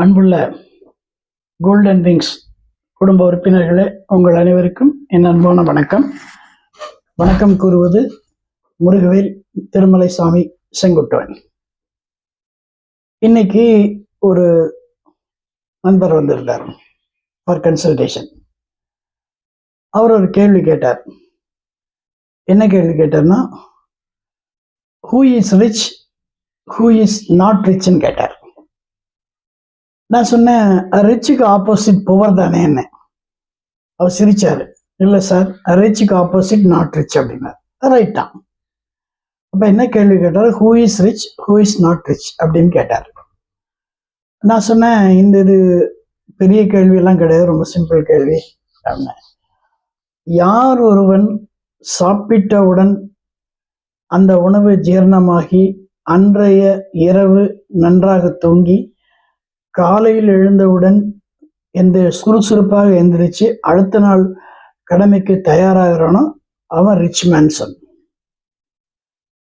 அன்புள்ள golden wings குடும்ப உறுப்பினர்களே, உங்கள் அனைவருக்கும் என் அன்பான வணக்கம். வணக்கம் கூறுவது முருகவேல் திருமலைசாமி செங்குட்டுவன். இன்னைக்கு ஒரு நண்பர் வந்திருந்தார் ஃபார் கன்சல்டேஷன். அவர் ஒரு கேள்வி கேட்டார். என்ன கேள்வி கேட்டார்னா, who is rich, who is not ரிச்ன்னு கேட்டார். நான் சொன்னேன், ரிச்சுக்கு ஆப்போசிட் புவர் தானே என்ன. அவர் சிரிச்சாரு. இல்லை சார், ரிச்சுக்கு ஆப்போசிட் நாட் ரிச் அப்படின்னார். ரைட் தான். அப்போ என்ன கேள்வி கேட்டார்? Who is rich, who is not rich அப்படின்னு கேட்டார். நான் சொன்னேன், இந்த இது பெரிய கேள்வியெல்லாம் கிடையாது, ரொம்ப சிம்பிள் கேள்வி அப்படின்னேன். யார் ஒருவன் சாப்பிட்டவுடன் அந்த உணவு ஜீரணமாகி அன்றைய இரவு நன்றாக தூங்கி காலையில் எழுந்தவுடன் சுறுசுறுப்பாக எந்திரிச்சு அடுத்த நாள் கடமைக்கு தயாராகிறானோ அவன் ரிச் மேன்சன்.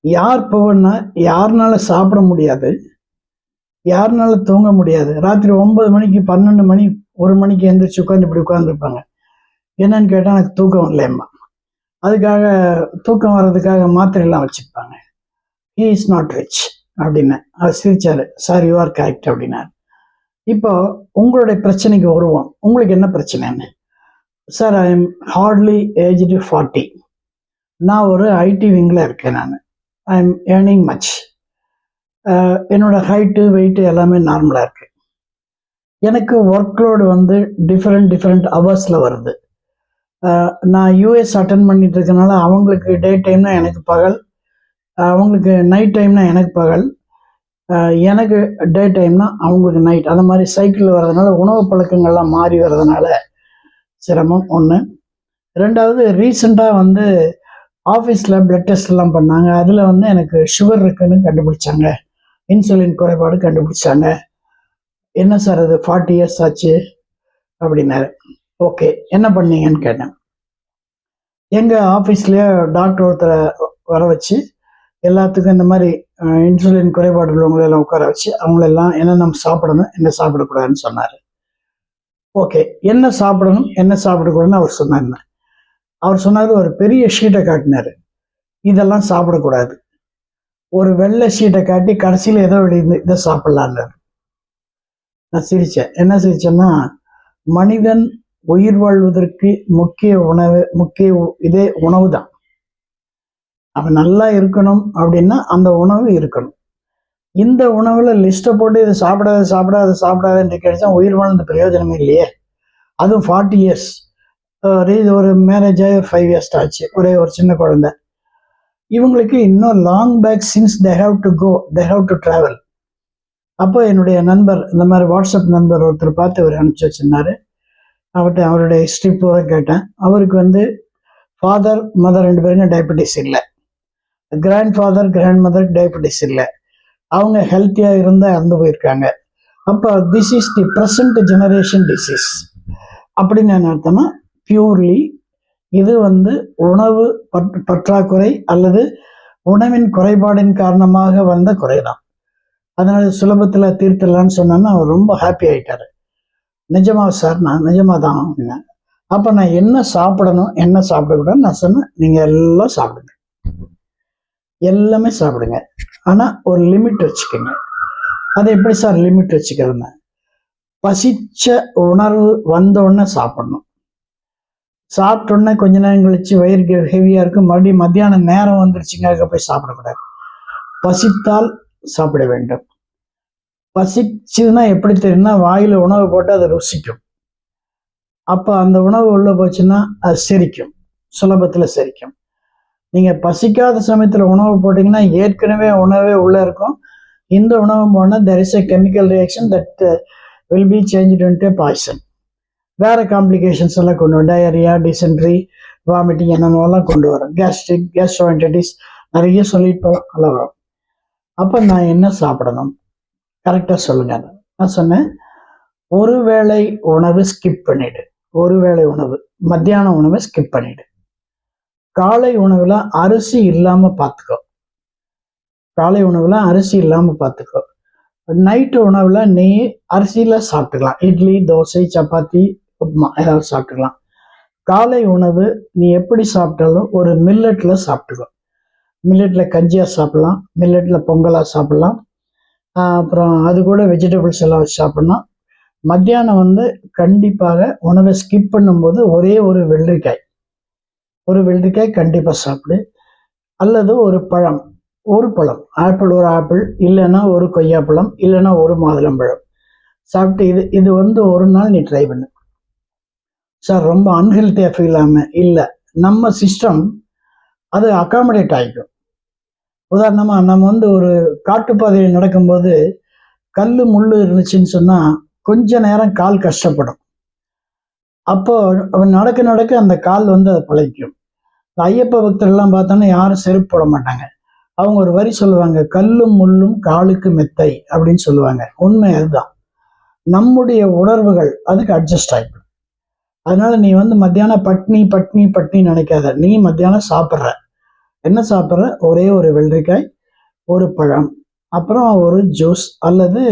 யார் போவன்னா, யாருனால சாப்பிட முடியாது, யாருனால தூங்க முடியாது, ராத்திரி 9 மணிக்கு 12 மணி 1 மணிக்கு எந்திரிச்சு உட்காந்து இப்படி உட்காந்துருப்பாங்க. என்னன்னு கேட்டால், எனக்கு தூக்கம் வரலையம்மா, அதுக்காக தூக்கம் வர்றதுக்காக மாத்திரையெல்லாம் வச்சுருப்பாங்க. ஹீ இஸ் நாட் ரிச் அப்படின்னு அவர் சிரிச்சாரு. சார், யூ ஆர் கரெக்ட் அப்படின்னாரு. இப்போ உங்களுடைய பிரச்சனைக்கு வருவோம். உங்களுக்கு என்ன பிரச்சனைன்னு? Sir, I am hardly aged 40. நான் ஒரு ஐடி விங்கில் இருக்கேன். I am earning much. என்னோட ஹைட்டு வெயிட்டு எல்லாமே நார்மலாக இருக்கு. எனக்கு ஒர்க்லோடு டிஃப்ரெண்ட் ஹவர்ஸில் வருது. நான் யூஎஸ் அட்டன் பண்ணிட்டு இருக்கனால அவங்களுக்கு டே டைம்னா எனக்கு பகல், அவங்களுக்கு நைட் டைம்னா எனக்கு பகல், எனக்கு டே டைம்னா அவங்களுக்கு நைட். அந்த மாதிரி சைக்கிள் வர்றதுனால உணவு பழக்கங்கள்லாம் மாறி வர்றதுனால சிரமம் ஒன்று. ரெண்டாவது, ரீசெண்டாக ஆஃபீஸில் பிளட் டெஸ்ட்லாம் பண்ணாங்க. அதில் எனக்கு சுகர் இருக்குன்னு கண்டுபிடிச்சாங்க, இன்சுலின் குறைபாடு கண்டுபிடிச்சாங்க. என்ன சார் அது, 40 இயர்ஸ் ஆச்சு அப்படின்னாரு. ஓகே, என்ன பண்ணீங்கன்னு கேட்டேன். எங்கள் ஆஃபீஸ்லேயே டாக்டர் ஒருத்தரை வர வச்சு எல்லாத்துக்கும் இந்த மாதிரி இன்சுலின் குறைபாடு உள்ளவங்களெல்லாம் உட்கார வச்சு அவங்களெல்லாம் என்ன நம்ம சாப்பிடணும், என்ன சாப்பிடக்கூடாதுன்னு சொன்னார். ஓகே, என்ன சாப்பிடணும் என்ன சாப்பிடக்கூடாதுன்னு அவர் சொன்னார். அவர் சொன்னார், ஒரு பெரிய ஷீட்டை காட்டினார். இதெல்லாம் சாப்பிடக்கூடாது. ஒரு வெள்ளை ஷீட்டை காட்டி கடைசியில் ஏதோ இதை சாப்பிட்லான்னாரு. நான் சிரித்தேன். என்ன சிரிச்சேன்னா, மனிதன் உயிர் வாழ்வதற்கு முக்கிய இதே உணவு தான். அவன் நல்லா இருக்கணும் அப்படின்னா அந்த உணவு இருக்கணும். இந்த உணவுல லிஸ்ட்டை போட்டு இதை சாப்பிடாதுன்னு கிடைச்சா உயிர் வாழ்ந்த பிரயோஜனமே இல்லையே. அதுவும் 40 இயர்ஸ். ஒரு மேரேஜ் ஆகி ஒரு 5 இயர்ஸ் ஆச்சு, ஒரே ஒரு சின்ன குழந்தை. இவங்களுக்கு இன்னும் long back since they have to travel. அப்போ என்னுடைய நண்பர், இந்த மாதிரி வாட்ஸ்அப் நண்பர் ஒருத்தர் பார்த்து அவர் அனுப்பிச்சு வச்சிருந்தாரு. அவருடைய ஹிஸ்ட்ரி பூரா கேட்டேன். அவருக்கு ஃபாதர் மதர் 2 பேருங்க டயபெட்டிஸ் இல்லை, grandfather grandmother diabetes இல்லை, அவங்க ஹெல்த்தியாக இருந்தால் இறந்து போயிருக்காங்க. அப்போ this is the present generation disease அப்படின்னு என்ன அர்த்தமா, பியூர்லி இது உணவு பற்றாக்குறை அல்லது உணவின் குறைபாடின் காரணமாக வந்த குறைதான். அதனால சுலபத்தில் தீர்த்தலான்னு சொன்னேன்னா அவர் ரொம்ப ஹாப்பி ஆகிட்டார். நிஜமா சார்? நான் நிஜமாக தான் அப்படின்னா. அப்போ நான் என்ன சாப்பிடணும் என்ன சாப்பிடக்கூடாதுன்னு நான் சொன்னேன். நீங்கள் எல்லாம் சாப்பிடுங்க, எல்லாமே சாப்பிடுங்க, ஆனால் ஒரு லிமிட் வச்சுக்கோங்க. அது எப்படி சார் லிமிட் வச்சுக்கிறதுன்னு? பசிச்ச உணர்வு வந்தோடனே சாப்பிடணும். சாப்பிட்டோன்னே கொஞ்ச நேரம் கழிச்சு வயிறு ஹெவியாக இருக்கும், மறுபடியும் மத்தியானம் நேரம் வந்துருச்சுங்க, அதுக்கு போய் சாப்பிடக்கூடாது. பசித்தால் சாப்பிட வேண்டும். பசிச்சுன்னா எப்படி தெரியும்னா, வாயில் உணவு போட்டு அதை ருசிக்கும். அப்போ அந்த உணவு உள்ள போச்சுன்னா அது செரிக்கும், சுலபத்தில் செரிக்கும். நீங்கள் பசிக்காத சமயத்தில் உணவு போட்டிங்கன்னா ஏற்கனவே உணவே உள்ளே இருக்கும். இந்த உணவு போனால் there is a chemical reaction that will be changed into poison. வேறு காம்ப்ளிகேஷன்ஸ் எல்லாம் கொண்டு வரும். டயரியா, டிசென்ட்ரி, வாமிட்டிங் என்னென்னலாம் கொண்டு வரும். கேஸ்ட்ரோஎன்டரைட்டிஸ் நிறைய சொல்லிட்டு போகலாம், நல்லா வரும். அப்போ நான் என்ன சாப்பிடணும் கரெக்டாக சொல்லுங்க. நான் சொன்னேன், ஒரு வேளை உணவு ஸ்கிப் பண்ணிவிடு. ஒரு வேளை உணவு, மத்தியான உணவை ஸ்கிப் பண்ணிவிடு. காலை உணவுல அரிசி இல்லாம பார்த்துக்கோ. நைட்டு உணவில் நீ அரிசியில் சாப்பிட்டுக்கலாம். இட்லி, தோசை, சப்பாத்தி, உப்புமா ஏதாவது சாப்பிட்டுக்கலாம். காலை உணவு நீ எப்படி சாப்பிட்டாலும் ஒரு மில்லட்டில் சாப்பிட்டுக்கோ. மில்லட்டில் கஞ்சியாக சாப்பிட்லாம், மில்லட்டில் பொங்கலாக சாப்பிட்லாம். அப்புறம் அது கூட வெஜிடபிள்ஸ் எல்லாம் வச்சு சாப்பிட்லாம். மத்தியானம் கண்டிப்பாக உணவை ஸ்கிப் பண்ணும்போது ஒரே ஒரு வெள்ளரிக்காய் கண்டிப்பாக சாப்பிடு. அல்லது ஒரு பழம், ஒரு பழம், ஒரு ஆப்பிள், இல்லைன்னா ஒரு கொய்யாப்பழம், இல்லைன்னா ஒரு மாதுளம்பழம் சாப்பிட்டு இது ஒரு நாள் நீ ட்ரை பண்ணு. சார் ரொம்ப அன்ஹெல்த்தியாக ஃபீல் ஆகாமல் இல்லை, நம்ம சிஸ்டம் அது அகாமடேட் ஆகிக்கும். உதாரணமாக நம்ம ஒரு காட்டுப்பாதையில் நடக்கும்போது கல் முள் இருந்துச்சுன்னு சொன்னால் கொஞ்ச நேரம் கால் கஷ்டப்படும். அப்போ நடக்க நடக்க அந்த கால் அதை பழகிக்கும். ஐயப்ப பக்தர்கள்லாம் பார்த்தோன்னா யாரும் செருப்பு போட மாட்டாங்க. அவங்க ஒரு வரி சொல்லுவாங்க, கல்லும் முள்ளும் காலுக்கு மெத்தை அப்படின்னு சொல்லுவாங்க. உண்மை அதுதான். நம்முடைய உணர்வுகள் அதுக்கு அட்ஜஸ்ட் ஆகிடும். அதனால நீ மத்தியானம் பட்னி பட்னி பட்னி நினைக்காத. நீ மத்தியானம் சாப்பிட்ற, என்ன சாப்பிட்ற? ஒரே ஒரு வெள்ளரிக்காய், ஒரு பழம், அப்புறம் ஒரு ஜூஸ் அல்லது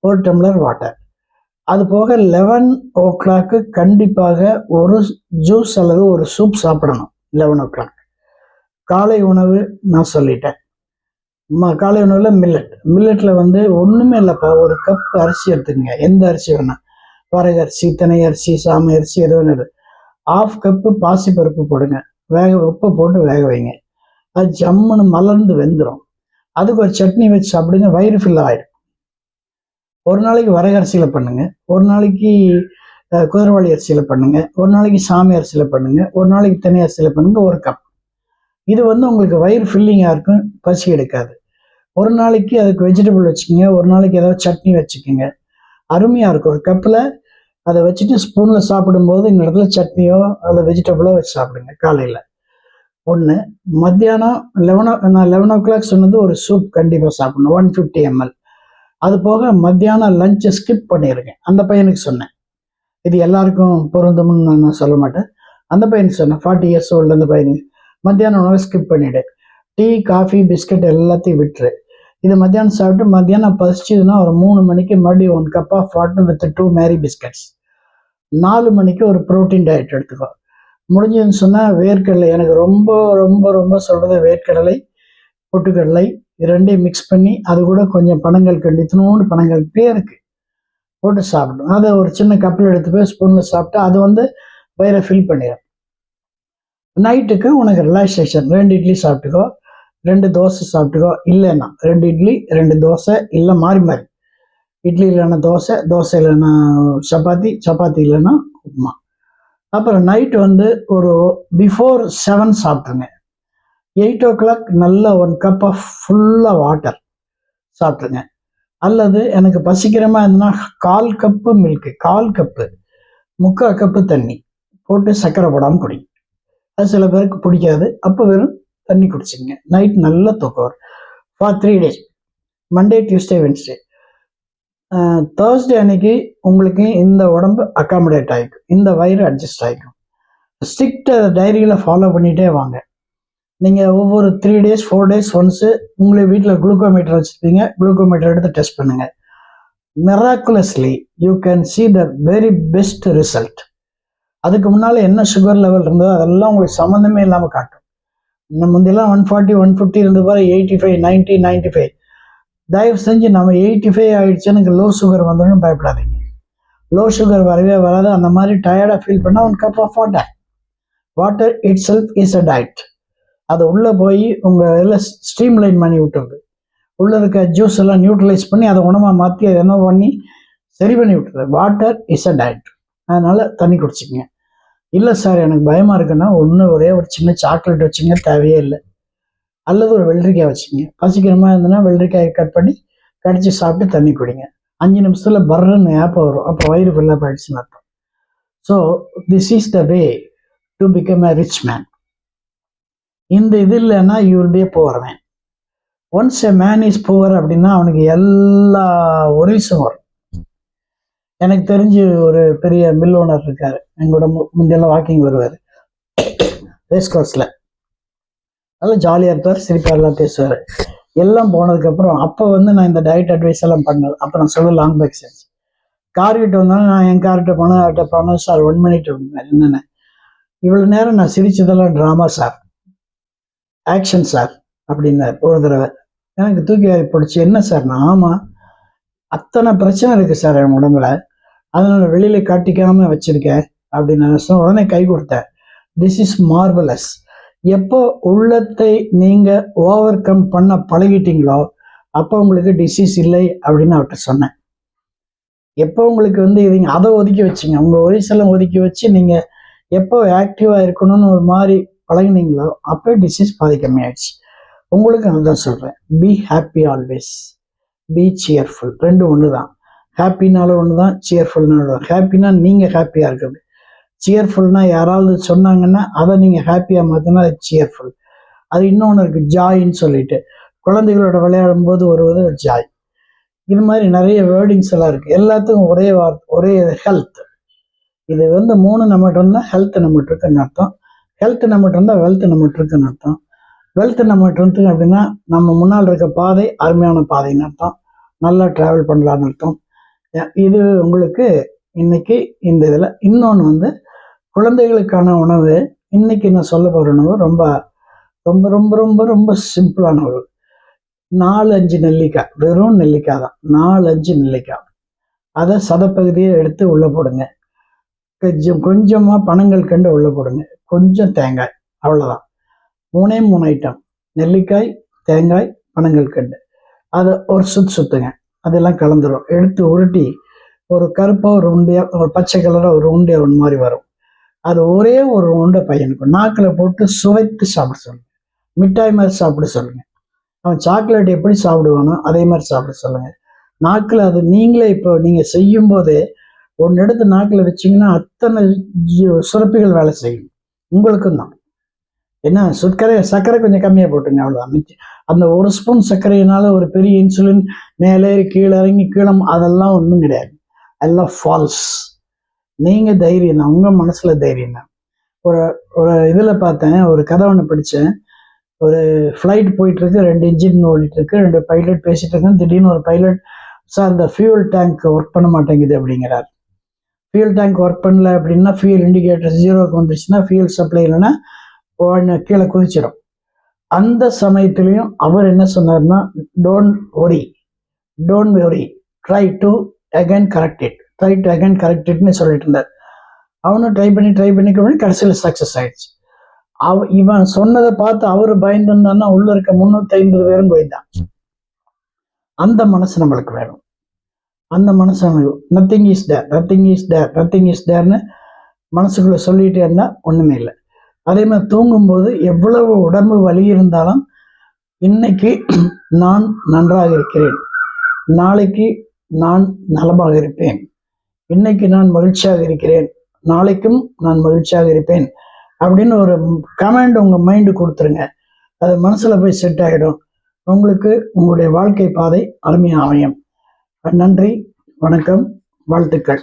ஒரு டம்ளர் வாட்டர். அது போக 11 o'clock கண்டிப்பாக ஒரு ஜூஸ் அல்லது ஒரு சூப் சாப்பிடணும். 11 o'clock காலை உணவு நான் சொல்லிட்டேன். காலை உணவில் மில்லட்டில் ஒன்றுமே இல்லைப்பா, ஒரு கப் அரிசி எடுத்துக்கங்க. எந்த அரிசி வேணால், வரகரிசி, தினை அரிசி, சாமை அரிசி, எது வேணும். 1/2 கப்பு பாசிப்பருப்பு போடுங்க, உப்பு போட்டு வேக வைங்க. அது ஜம்முன்னு மலர்ந்து வெந்துடும். அதுக்கு ஒரு சட்னி வச்சு சாப்பிடுங்க, வயிறு ஃபில் ஆகிடும். ஒரு நாளைக்கு வரகரிசியில் பண்ணுங்க, ஒரு நாளைக்கு குதிரைவாளி அரிசியில் பண்ணுங்க, ஒரு நாளைக்கு சாமை அரிசியில் பண்ணுங்க, ஒரு நாளைக்கு தினை அரிசியில் பண்ணுங்க, ஒரு கப். இது உங்களுக்கு வயிறு ஃபில்லிங்காக இருக்கும், பசி எடுக்காது. ஒரு நாளைக்கு அதுக்கு வெஜிடபிள் வச்சுக்கோங்க, ஒரு நாளைக்கு ஏதாவது சட்னி வச்சுக்கோங்க, அருமையாக இருக்கும். ஒரு கப்பில் அதை வச்சுட்டு ஸ்பூனில் சாப்பிடும்போது இந்த இடத்துல சட்னியோ அல்லது வெஜிடபிளோ வச்சு சாப்பிடுங்க காலையில். ஒன்று. மத்தியானம் 11 o'clock சொன்னது ஒரு சூப் கண்டிப்பாக சாப்பிடணும், 150 ml. அது போக மத்தியானம் லஞ்சை ஸ்கிப் பண்ணிடுங்க. அந்த பையனுக்கு சொன்னேன், இது எல்லாருக்கும் பொருந்தும்னு நான் சொல்ல மாட்டேன். அந்த பையனுக்கு சொன்னேன், 40 years old அந்த பையனுக்கு மத்தியானம் உணவை ஸ்கிப் பண்ணிவிடு. டீ, காஃபி, பிஸ்கட் எல்லாத்தையும் விட்டுரு. இது மத்தியானம் சாப்பிட்டு மத்தியானம் பசிச்சதுன்னா ஒரு 3 மணிக்கு மறுபடியும் 1 cup of water with 2 Marie biscuits. 4 மணிக்கு ஒரு ப்ரோட்டீன் டயட் எடுத்துக்கோ. முடிஞ்சதுன்னு சொன்னால் வேர்க்கடலை, எனக்கு ரொம்ப ரொம்ப ரொம்ப சொல்கிறது வேர்க்கடலை, பொட்டுக்கடலை, ரெண்டையும் மிக்ஸ் பண்ணி அது கூட கொஞ்சம் பனங்கள் கண்டித்தனோடு பனங்கள் பேருக்கு போட்டு சாப்பிடும். அதை ஒரு சின்ன கப்பில் எடுத்து போய் ஸ்பூனில் சாப்பிட்டா அது வயிறை ஃபில் பண்ணிடும். நைட்டுக்கு உனக்கு ரிலாக்ஸேஷன், 2 இட்லி சாப்பிட்டுக்கோ, 2 தோசை சாப்பிட்டுக்கோ. இல்லைன்னா 2 இட்லி 2 தோசை, இல்லை மாறி மாறி. இட்லி இல்லைன்னா தோசை, தோசை இல்லைன்னா சப்பாத்தி, சப்பாத்தி இல்லைன்னா உப்புமா. அப்புறம் நைட்டு ஒரு பிஃபோர் 7 சாப்பிட்ருங்க. 8 o'clock நல்ல 1 cup ஆஃப் ஃபுல்லாக வாட்டர் சாப்பிட்ருங்க. அல்லது எனக்கு பசிக்கிறமா இருந்ததுன்னா 1/4 கப்பு மில்க்கு, 1/4 கப்பு, 3/4 கப்பு தண்ணி போட்டு சர்க்கரை போடாமல் குடிங்க. அது சில பேருக்கு பிடிக்காது, அப்போ வெறும் தண்ணி குடிச்சிங்க. நைட் நல்லா தூக்கம் வரும். For 3 days, Monday, Tuesday, Wednesday. Thursday அன்னைக்கு உங்களுக்கு இந்த உடம்பு அக்காமடேட் ஆகிக்கும், இந்த வயிறு அட்ஜஸ்ட் ஆகிக்கும். ஸ்ட்ரிக்ட் டைரியில் ஃபாலோ பண்ணிகிட்டே வாங்க. நீங்கள் ஒவ்வொரு 3 days 4 days ஒன்ஸு உங்களுக்கு வீட்டில் குளுக்கோமீட்டர் வச்சுருப்பீங்க, குளுக்கோமீட்டர் எடுத்து டெஸ்ட் பண்ணுங்கள். Miraculously you can see the very best result. அதுக்கு முன்னால் என்ன சுகர் லெவல் இருந்ததோ அதெல்லாம் உங்களுக்கு சம்மந்தமே இல்லாமல் காட்டும். இன்னும் முந்தையெல்லாம் 140 150 இருந்து பாரு, 85 90 95. தயவு செஞ்சு நம்ம 85 ஆகிடுச்சுன்னு எனக்கு லோ சுகர் வந்துடும் பயப்படாதீங்க. லோ சுகர் வரவே வராது. அந்த மாதிரி டயர்டாக ஃபீல் பண்ணால் 1 cup of water itself is a diet. அது உள்ளே போய் உங்கள் எல்லாம் ஸ்ட்ரீம் லைன் பண்ணி விட்டுருது. உள்ளே இருக்க ஜூஸ் எல்லாம் நியூட்ரலைஸ் பண்ணி அதை உணவாக மாற்றி அதை என்ன பண்ணி சரி பண்ணி விட்டுருது. Water is a diet. அதனால் தண்ணி குடிச்சிக்கங்க. இல்லை சார் எனக்கு பயமாக இருக்குன்னா ஒரே ஒரு சின்ன சாக்லேட் வச்சுங்க, தேவையே இல்லை. அல்லது ஒரு வெள்ளரிக்காய் வச்சுங்க. பசிக்கிறமா இருந்ததுன்னா வெள்ளரிக்காயை கட் பண்ணி கடிச்சு சாப்பிட்டு தண்ணி குடிங்க. 5 நிமிஷத்தில் பர்றன்னு ஏப்பம் வரும், அப்போ வயிறு ஃபில்லப் ஆகிடுச்சுன்னு அர்த்தம். So this is the way to become a rich man. இந்த இது இல்லைன்னா you will be poor man. Once a man is poor அப்படின்னா அவனுக்கு எல்லா ஒரிசும் வரும். எனக்கு தெரிஞ்சு ஒரு பெரிய மில் ஓனர் இருக்காரு, எங்களோட முந்தையெல்லாம் வாக்கிங் வருவார் ரேஸ் கோர்ஸில். நல்லா ஜாலியாக இருப்பார், சிரிப்பாரெல்லாம் பேசுவார். எல்லாம் போனதுக்கப்புறம் அப்போ வந்து நான் இந்த டயட் அட்வைஸ் எல்லாம் பண்ணது. அப்போ நான் சொல்ல லாங் பேக் சென்ஸ் கார்கிட்ட வந்தாலும் நான் என் கார்கிட்ட போனேன், அவர்கிட்ட போனேன், சார் 1 மினிட் அப்படின்னாரு. என்னென்ன இவ்வளோ நேரம் நான் சிரிச்சதெல்லாம் ட்ராமா சார், ஆக்ஷன் சார் அப்படின்னாரு ஒரு தடவை. எனக்கு தூக்கி வாரி போடுச்சு. என்ன சார்? ஆமாம், அத்தனை பிரச்சனை இருக்குது சார் என் உடம்புல, அதனால வெளியில காட்டிக்காம வச்சிருக்கேன் அப்படின்னு நான் உடனே கை கொடுத்தேன். This is marvellous. எப்போ உள்ளத்தை நீங்க ஓவர் கம் பண்ண பழகிட்டீங்களோ அப்போ உங்களுக்கு டிசீஸ் இல்லை அப்படின்னு அவர்கிட்ட சொன்னேன். எப்போ உங்களுக்கு வந்து இதுங்க அதை ஒதுக்கி வச்சுங்க, உங்கள் வயசெல்லாம் ஒதுக்கி வச்சு நீங்கள் எப்போ ஆக்டிவாக இருக்கணும்னு ஒரு மாதிரி பழகினீங்களோ அப்போ டிசீஸ் பாதி கம்மியாயிடுச்சு. உங்களுக்கு அதுதான் சொல்கிறேன். Be happy always, be cheerful. ரெண்டும் ஒன்று தான். ஹாப்பினாலும் ஒன்று தான், சியர்ஃபுல்னாலும் தான். ஹாப்பினா நீங்கள் ஹாப்பியாக இருக்குது, சியர்ஃபுல்னா யாராவது சொன்னாங்கன்னா அதை நீங்கள் ஹாப்பியாக மாற்றினா அது சியர்ஃபுல். அது இன்னொன்று இருக்குது, ஜாயின்னு சொல்லிட்டு, குழந்தைகளோட விளையாடும் போது வருவது ஜாய். இது மாதிரி நிறைய வேர்டிங்ஸ் எல்லாம் இருக்குது. எல்லாத்துக்கும் ஒரே வார்த்தை, ஒரே ஹெல்த். இது வந்து 3 நம்மகிட்ட இருந்தால் ஹெல்த் நம்மகிட்ட இருக்குன்னு அர்த்தம். ஹெல்த் நம்மகிட்ட இருந்தால் வெல்த் நம்மகிட்ட இருக்குன்னு அர்த்தம். வெல்த் நம்மகிட்ட இருக்கு அப்படின்னா நம்ம முன்னால் இருக்க பாதை அருமையான பாதைன்னு அர்த்தம், நல்லா ட்ராவல் பண்ணலான்னு அர்த்தம். இது உங்களுக்கு இன்னைக்கு இந்த இதில். இன்னொன்று வந்து குழந்தைகளுக்கான உணவு. இன்னைக்கு நான் சொல்ல போகிற உணவு ரொம்ப ரொம்ப ரொம்ப ரொம்ப ரொம்ப சிம்பிளான உணவு. 4-5 நெல்லிக்காய், வெறும் நெல்லிக்காய் தான், 4-5 நெல்லிக்காய். அதை சதப்பகுதியை எடுத்து உள்ளே போடுங்க. கொஞ்சமாக பனங்கள் கண்டு உள்ளே போடுங்க, கொஞ்சம் தேங்காய், அவ்வளோதான். 3 ஐட்டம், நெல்லிக்காய், தேங்காய், பனங்கள் கண்டு. அதை ஒரு சுத்துங்க, அதெல்லாம் கலந்துடும். எடுத்து உருட்டி ஒரு கருப்பாக ஒரு உண்டையாக, ஒரு பச்சை கலராக ஒரு உண்டையாக ஒன்று மாதிரி வரும். அது ஒரே ஒரு உண்டை பையனுக்கு நாக்கில் போட்டு சுவைத்து சாப்பிட சொல்லுங்க. மிட்டாய் மாதிரி சாப்பிட சொல்லுங்க. அவன் சாக்லேட் எப்படி சாப்பிடுவானோ அதே மாதிரி சாப்பிட சொல்லுங்க. நாக்கில் அது நீங்களே இப்போ நீங்கள் செய்யும் போதே ஒன்று எடுத்து நாக்கில் வச்சிங்கன்னா அத்தனை சுரப்பிகள் வேலை செய்யும். உங்களுக்கும் தான். என்ன சர்க்கரை கொஞ்சம் கம்மியாக போட்டுங்க, அவ்வளோதான். அந்த ஒரு ஸ்பூன் சர்க்கரையினால ஒரு பெரிய இன்சுலின் மேலே கீழே இறங்கி அதெல்லாம் ஒன்றும் கிடையாது. எல்லாம் ஃபால்ஸ். நீங்கள் தைரியம் தான், உங்கள் மனசில் தைரியம் தான். ஒரு ஒரு இதில் பார்த்தேன், ஒரு கதை ஒன்று படித்தேன். ஒரு ஃப்ளைட் போயிட்டுருக்கு, 2 இன்ஜின் ஓடிட்டுருக்கு, 2 பைலட் பேசிகிட்டு இருக்கேன். திடீர்னு ஒரு பைலட், சார் இந்த ஃபியூல் டேங்க் ஒர்க் பண்ண மாட்டேங்குது அப்படிங்கிறார். ஃபியூல் டேங்க் ஒர்க் பண்ணல அப்படின்னா ஃபியூல் இண்டிகேட்டர் 0க்கு வந்துருச்சுன்னா ஃபியூல் சப்ளை இல்லைன்னா கீழே குதிச்சிடும். அந்த சமயத்துலையும் அவர் என்ன சொன்னார்னா, don't worry, try to again correct இட்னு சொல்லிட்டு இருந்தார். அவனும் ட்ரை பண்ணி கடைசியில் சக்ஸஸ் ஆயிடுச்சு. இவன் சொன்னதை பார்த்து அவரு பயந்து இருந்தான்னா உள்ள இருக்க 350 பேரும் போய்தான். அந்த மனசு நம்மளுக்கு வேணும். அந்த மனசு நத்திங் இஸ் தேர்னு மனசுக்குள்ள சொல்லிட்டே இருந்தா ஒண்ணுமே இல்லை. அதே மாதிரி தூங்கும்போது எவ்வளவு உடம்பு வலி இருந்தாலும் இன்னைக்கு நான் நன்றாக இருக்கிறேன், நாளைக்கு நான் நலமாக இருப்பேன், இன்னைக்கு நான் மகிழ்ச்சியாக இருக்கிறேன், நாளைக்கும் நான் மகிழ்ச்சியாக இருப்பேன் அப்படின்னு ஒரு கமெண்ட் உங்கள் மைண்டு கொடுத்துருங்க. அது மனசில் போய் செட் ஆகிடும். உங்களுக்கு உங்களுடைய வாழ்க்கை பாதை அருமையாக அமையும். நன்றி, வணக்கம், வாழ்த்துக்கள்.